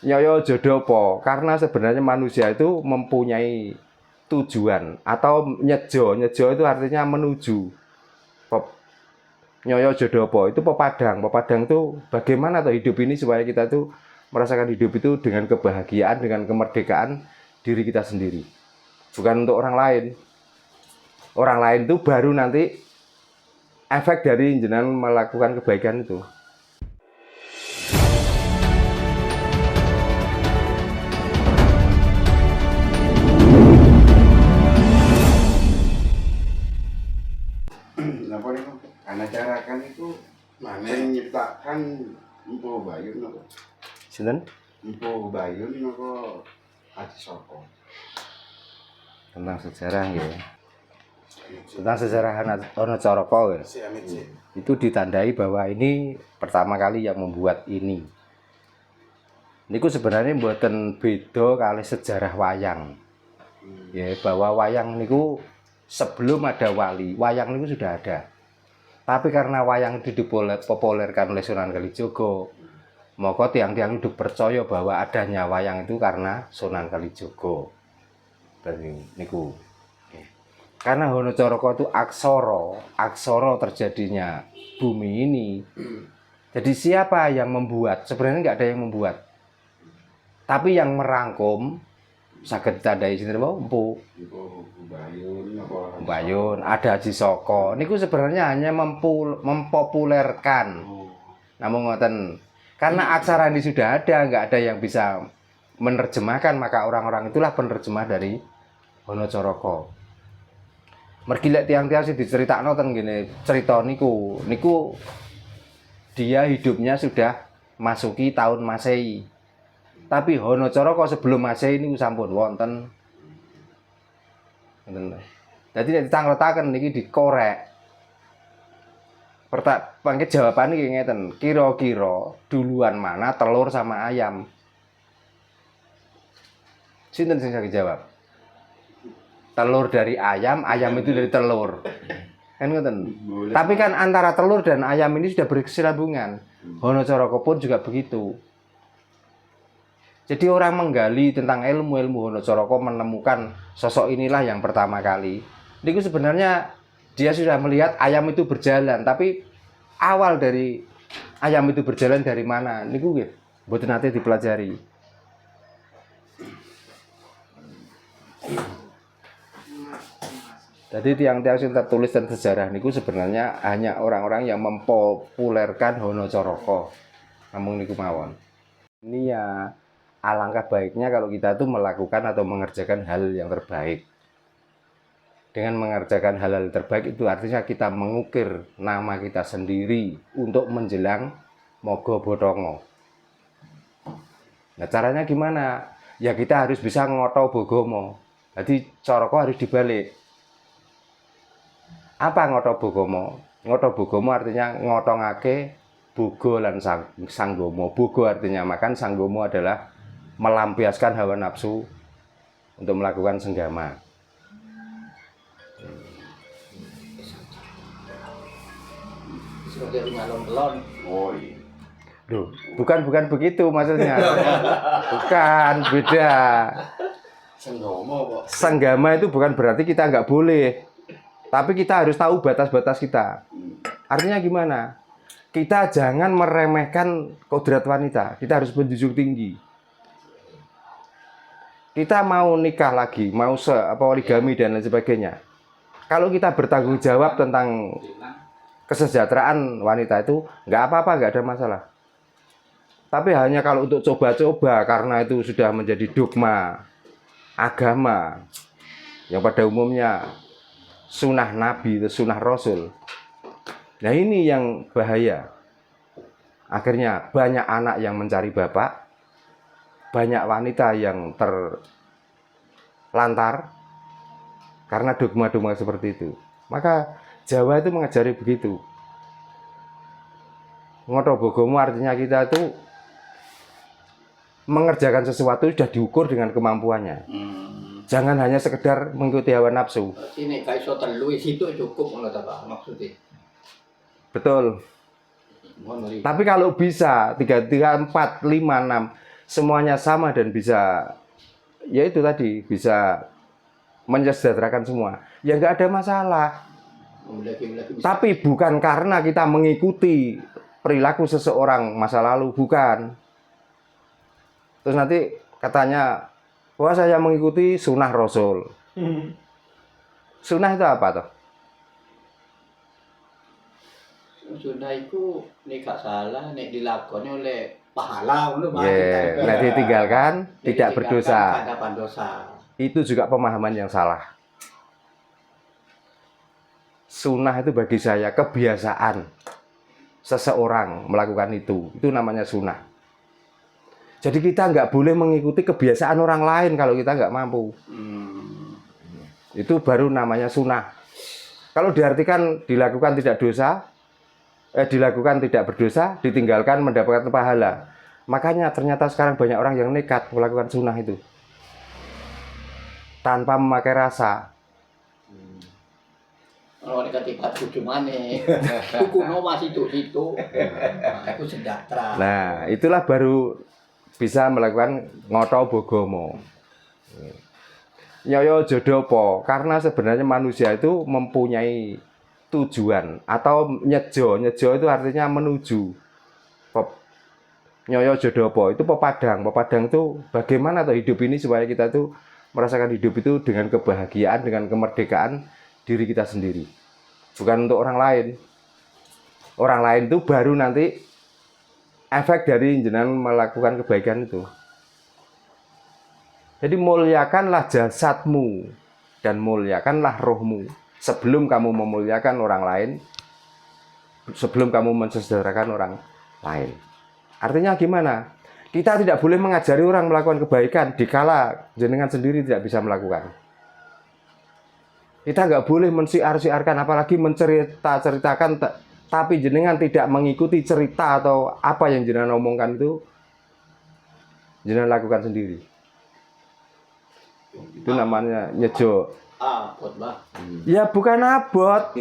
nyoyo jodopo, karena sebenarnya manusia itu mempunyai tujuan atau nyejo itu artinya menuju. Nyoyo jodopo itu pepadang itu bagaimana tuh hidup ini supaya kita tuh merasakan hidup itu dengan kebahagiaan, dengan kemerdekaan diri kita sendiri, bukan untuk orang lain. Orang lain itu baru nanti efek dari jenengan melakukan kebaikan itu. Karena cara kan itu menciptakan Empu Bayun apa? Sinten? Empu Bayun apa Adisoko. Tentang sejarah ya. Tentang sejarah Hanacaraka ya. Itu ditandai bahwa ini pertama kali yang membuat ini. Niku sebenarnya mboten beda kali sejarah wayang. Ya, bahwa wayang niku sebelum ada wali, wayang niku sudah ada. Tapi karena wayang itu dipopulerkan oleh Sunan Kalijaga, maka tiang-tiang itu percaya bahwa adanya wayang itu karena Sunan Kalijaga. Berarti niku. Karena Hanacaraka itu aksara terjadinya bumi ini. Jadi siapa yang membuat? Sebenarnya nggak ada yang membuat. Tapi yang merangkum saged ditandai sinten wae Empu Bayun, ada Adisoko. Niku sebenarnya hanya mempopulerkan. Namun ngoten, karena aksara ini sudah ada, nggak ada yang bisa menerjemahkan, maka orang-orang itulah penerjemah dari Hanacaraka. Mergi lek tiang-tiang sing diceritakno ten ngene, cerita niku dia hidupnya sudah masuki tahun Masehi. Tapi Hanacaraka sebelum Masehi niku sampun wonten. Jadi nek ditangletaken niki dikorek. Pangke jawaban iki ngeten, kira-kira duluan mana telur sama ayam? Sinten sing saged jawab? Telur dari ayam, ayam itu dari telur. Kan ngoten. Tapi kan antara telur dan ayam ini sudah berkesinambungan. Hanacaraka pun juga begitu. Jadi orang menggali tentang ilmu Hanacaraka menemukan sosok inilah yang pertama kali. Niku sebenarnya dia sudah melihat ayam itu berjalan, tapi awal dari ayam itu berjalan dari mana? Niku nggih mboten nate dipelajari. Jadi tiang-tiang sing tertulis dan sejarah niku sebenarnya hanya orang-orang yang mempopulerkan Hanacaraka. Namun niku mawon. Ini ya alangkah baiknya kalau kita itu melakukan atau mengerjakan hal yang terbaik. Dengan mengerjakan hal-hal terbaik itu artinya kita mengukir nama kita sendiri untuk menjelang Mogo Botongo. Nah caranya gimana? Ya kita harus bisa ngoto bogomo. Jadi caraka harus dibalik. Apa ngoto bogomo? Ngoto bogomo artinya ngotongake bogo lan sanggomo. Bogo artinya makan, sanggomo adalah melampiaskan hawa nafsu untuk melakukan senggama. Oh iya. Loh, bukan begitu maksudnya. Bukan, beda. Senggama itu bukan berarti kita nggak boleh. Tapi kita harus tahu batas-batas kita. Artinya gimana? Kita jangan meremehkan kodrat wanita. Kita harus menjunjung tinggi. Kita mau nikah lagi, mau poligami dan lain sebagainya. Kalau kita bertanggung jawab tentang kesejahteraan wanita itu nggak apa-apa, nggak ada masalah. Tapi hanya kalau untuk coba-coba karena itu sudah menjadi dogma agama yang pada umumnya sunnah Nabi, sunnah Rasul. Nah ini yang bahaya. Akhirnya banyak anak yang mencari bapak, banyak wanita yang terlantar karena dogma-dogma seperti itu. Maka Jawa itu mengajari begitu. Ngoto bogomo artinya kita itu mengerjakan sesuatu sudah diukur dengan kemampuannya. Jangan hanya sekedar mengikuti hawa nafsu. Ini kayak so telu itu cukup menurut apa maksudnya? Betul. Tapi kalau bisa 3, 4, 5, 6 semuanya sama dan bisa, ya itu tadi, bisa mensejahterakan semua, ya nggak ada masalah. Tapi bukan karena kita mengikuti perilaku seseorang masa lalu, bukan. Terus nanti katanya, wah saya mengikuti sunnah Rasul. Sunnah itu apa toh? Sunnah itu nek gak salah nek dilakoni oleh pahala ngono Ya, nek ditinggalkan tidak berdosa. Tidak dosa. Itu juga pemahaman yang salah. Sunnah itu bagi saya kebiasaan seseorang melakukan itu namanya sunnah. Jadi kita nggak boleh mengikuti kebiasaan orang lain kalau kita nggak mampu. Itu baru namanya sunnah. Kalau diartikan dilakukan tidak dosa, dilakukan tidak berdosa, ditinggalkan mendapatkan pahala. Makanya ternyata sekarang banyak orang yang nekat melakukan sunnah itu tanpa memakai rasa. Kalau ketika tujuh maneh, kuno masih itu, aku sejahtera. Nah, itulah baru bisa melakukan ngoto bogomo. Nyoyo jodopo, karena sebenarnya manusia itu mempunyai tujuan atau nyejo itu artinya menuju. Nyoyo jodopo itu pepadang itu bagaimana tuh hidup ini supaya kita tuh merasakan hidup itu dengan kebahagiaan, dengan kemerdekaan diri kita sendiri, bukan untuk orang lain. Orang lain itu baru nanti efek dari jenengan melakukan kebaikan itu. Jadi muliakanlah jasadmu dan muliakanlah rohmu sebelum kamu memuliakan orang lain, sebelum kamu mensejahterakan orang lain. Artinya gimana? Kita tidak boleh mengajari orang melakukan kebaikan dikala jenengan sendiri tidak bisa melakukan. Kita nggak boleh mensiar-siarkan, apalagi menceritakan, tapi jenengan tidak mengikuti cerita atau apa yang jenengan omongkan itu, jenengan lakukan sendiri. Itu namanya nyejo. Abot, Mbah. Ya bukan abot.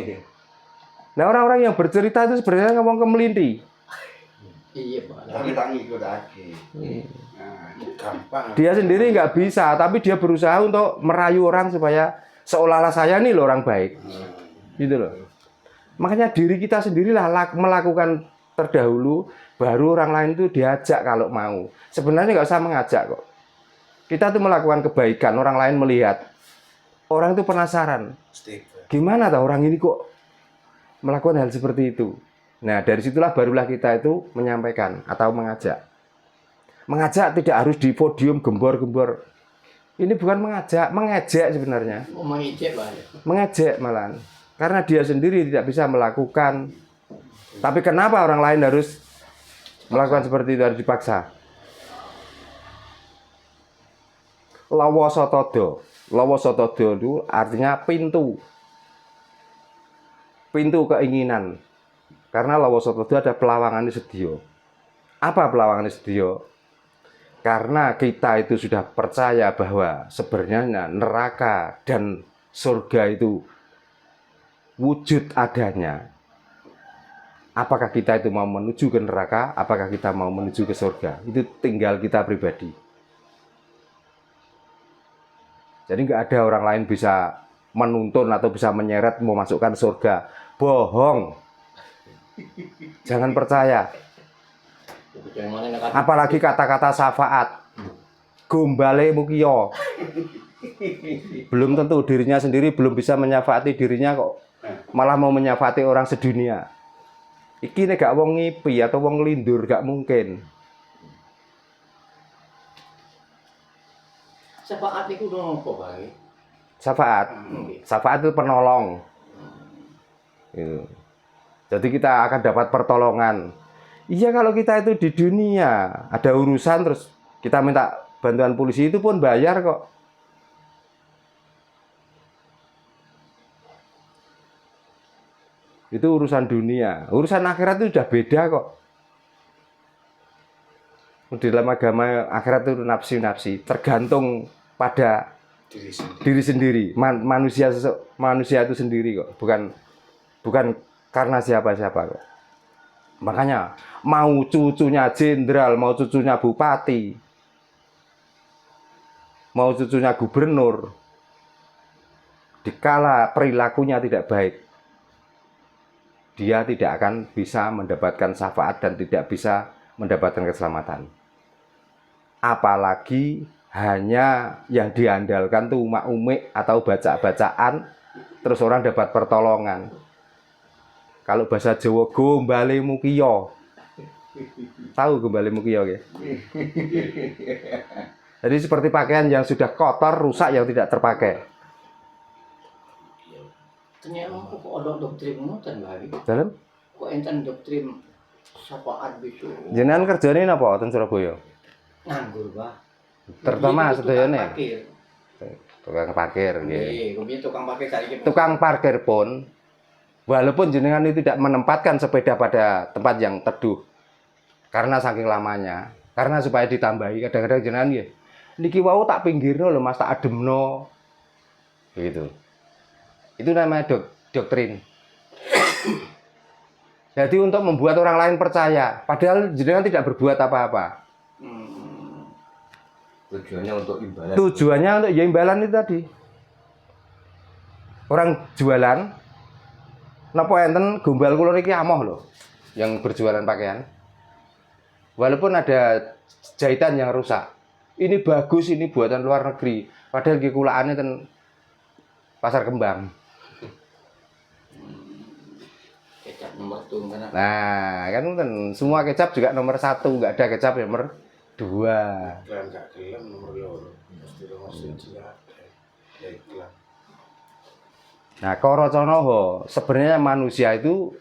Nah orang-orang yang bercerita itu sebenarnya ngomong kemelinti. Iya, Pak. Tapi tak ngikut lagi. Nah, gampang. Dia sendiri nggak bisa, tapi dia berusaha untuk merayu orang supaya seolah-olah saya nih loh orang baik. Gitu loh. Makanya diri kita sendirilah melakukan terdahulu, baru orang lain itu diajak kalau mau. Sebenarnya nggak usah mengajak kok. Kita tuh melakukan kebaikan, orang lain melihat. Orang itu penasaran. Gimana tuh orang ini kok melakukan hal seperti itu? Nah, dari situlah barulah kita itu menyampaikan atau mengajak. Mengajak tidak harus di podium gembor-gembor. Ini bukan mengajak, mengejek sebenarnya. Mengejek, Pak. Mengejek malahan. Karena dia sendiri tidak bisa melakukan. Tapi kenapa orang lain harus melakukan seperti itu, harus dipaksa? Lawasotodo. Lawasotodo itu artinya pintu. Pintu keinginan. Karena lawasotodo ada pelawangan sedio. Apa pelawangan sedio? Karena kita itu sudah percaya bahwa sebenarnya neraka dan surga itu wujud adanya. Apakah kita itu mau menuju ke neraka, apakah kita mau menuju ke surga? Itu tinggal kita pribadi. Jadi nggak ada orang lain bisa menuntun atau bisa menyeret memasukkan surga. Bohong. Jangan percaya. Apalagi kata-kata syafaat. Gombale mukiyo. Belum tentu dirinya sendiri belum bisa menyafaati dirinya kok. Malah mau menyafaati orang sedunia. Iki nek gak wong ngipi atau wong lindur gak mungkin. Syafaat itu apa, Pak? Syafaat. Syafaat itu penolong. Gitu. Jadi kita akan dapat pertolongan. Iya, kalau kita itu di dunia ada urusan terus kita minta bantuan polisi itu pun bayar kok. Itu urusan dunia. Urusan akhirat itu sudah beda kok. Di dalam agama akhirat itu nafsi-nafsi, tergantung pada diri sendiri. Manusia itu sendiri kok, bukan karena siapa-siapa kok. Makanya mau cucunya jenderal, mau cucunya bupati, mau cucunya gubernur, dikala perilakunya tidak baik, dia tidak akan bisa mendapatkan syafaat dan tidak bisa mendapatkan keselamatan. Apalagi hanya yang diandalkan tuh umak-umik atau baca-bacaan, terus orang dapat pertolongan. Kalau bahasa Jawa, gombale mukiyo. Tahu gombale mukiyo ya? Jadi seperti pakaian yang sudah kotor, rusak, yang tidak terpakai. Ternyata kok ada doktrin ngoten lagi. Dalam? Kok enten doktrin syafaat bisu. Jenengan kerjane napa ten Surabaya? Nganggur, Pak. Terutama sedayane. Parkir. Tukang parkir nggih. Nggih, kemudian tukang parkir saiki. Tukang parkir pun walaupun jenengan itu tidak menempatkan sepeda pada tempat yang teduh karena saking lamanya, karena supaya ditambahi kadang-kadang jenengan nggih. Niki wau tak pinggirno lho Mas, tak ademno. Begitu. Itu namanya doktrin. Jadi untuk membuat orang lain percaya, padahal jenengan tidak berbuat apa-apa. Tujuannya untuk imbalan. Tujuannya untuk ya imbalan itu tadi. Orang jualan, napa enten gombal kula niki amoh lho, yang berjualan pakaian. Walaupun ada jahitan yang rusak, ini bagus, ini buatan luar negeri. Padahal nggih kulaane ten Pasar Kembang. Kecap nomor tunggal. Nah, kan ten semua kecap juga nomor 1, nggak ada kecap yang nomor 2. Iklan gak gelem nomor loro. Mesti nomor 1 ada. Ya iklan. Nah, Koroconoho sebenarnya manusia itu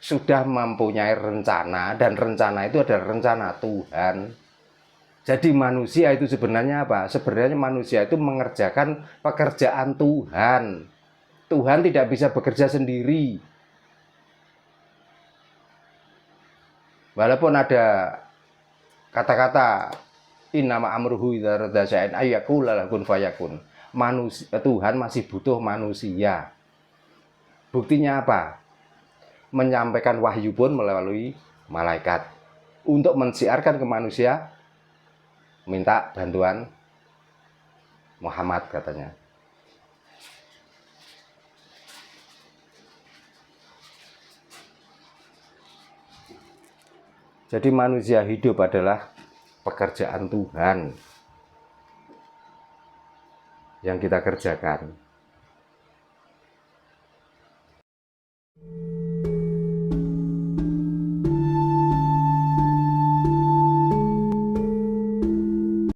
sudah mempunyai rencana, dan rencana itu adalah rencana Tuhan. Jadi manusia itu sebenarnya apa? Sebenarnya manusia itu mengerjakan pekerjaan Tuhan. Tuhan tidak bisa bekerja sendiri. Walaupun ada kata-kata innama amruhu idza arada syai'an ayyaqula lahu kun fayakun. Manusia, Tuhan masih butuh manusia. Buktinya apa? Menyampaikan wahyu pun melalui malaikat. Untuk mensiarkan ke manusia, minta bantuan Muhammad katanya. Jadi manusia hidup adalah pekerjaan Tuhan yang kita kerjakan.